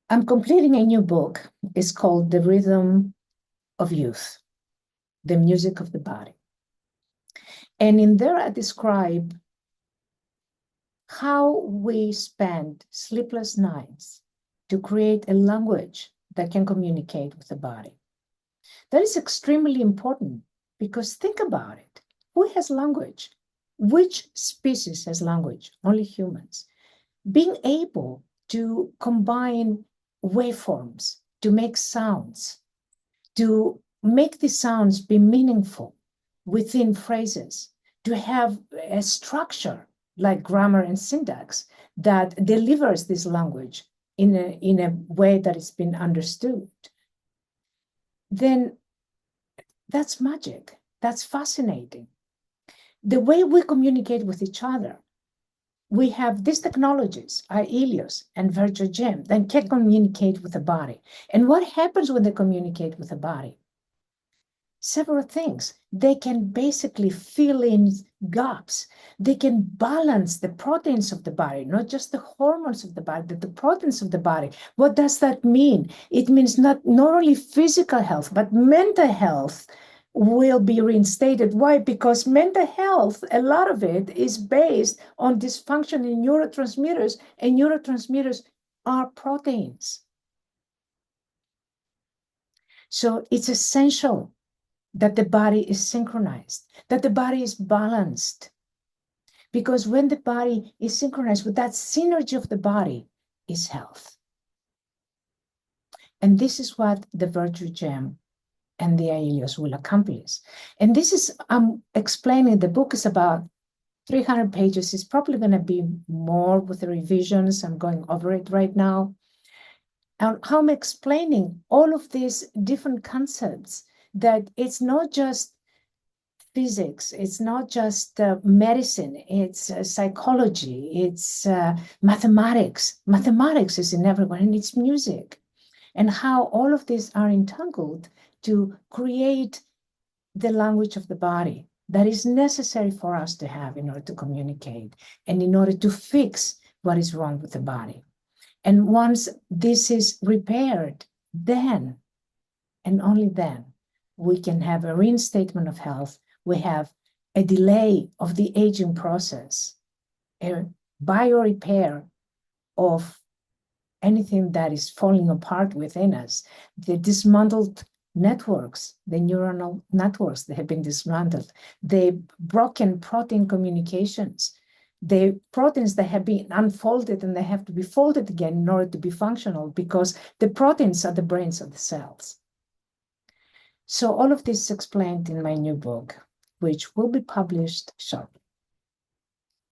I'm completing a new book. It's called The Rhythm of Youth, the Music of the Body. And in there, I describe how we spend sleepless nights to create a language that can communicate with the body. That is extremely important because think about it. Who has language? Which species has language? Only humans. Being able to combine waveforms, to make sounds, to make the sounds be meaningful within phrases, to have a structure like grammar and syntax that delivers this language in a way that it's been understood, then that's magic. That's fascinating. The way we communicate with each other, we have these technologies, IELLIOS and virtual gem, that can communicate with the body. And what happens when they communicate with the body? Several things. They can basically fill in gaps. They can balance the proteins of the body, not just the hormones of the body, but the proteins of the body. What does that mean? It means not only physical health, but mental health will be reinstated. Why? Because mental health, a lot of it is based on dysfunction in neurotransmitters, and neurotransmitters are proteins. So it's essential that the body is synchronized, that the body is balanced. Because when the body is synchronized with that synergy of the body is health. And this is what the Virtue Gem and the IELLIOS will accomplish. And this is, I'm explaining, the book is about 300 pages. It's probably going to be more with the revisions. I'm going over it right now. And how I'm explaining all of these different concepts, that it's not just physics, it's not just medicine, it's psychology, it's mathematics. Mathematics is in everyone, and it's music. And how all of these are entangled to create the language of the body that is necessary for us to have in order to communicate and in order to fix what is wrong with the body. And once this is repaired, then, and only then, we can have a reinstatement of health. We have a delay of the aging process, a biorepair of anything that is falling apart within us, the dismantled networks, the neuronal networks that have been dismantled, the broken protein communications, the proteins that have been unfolded and they have to be folded again in order to be functional, because the proteins are the brains of the cells. So all of this is explained in my new book, which will be published shortly.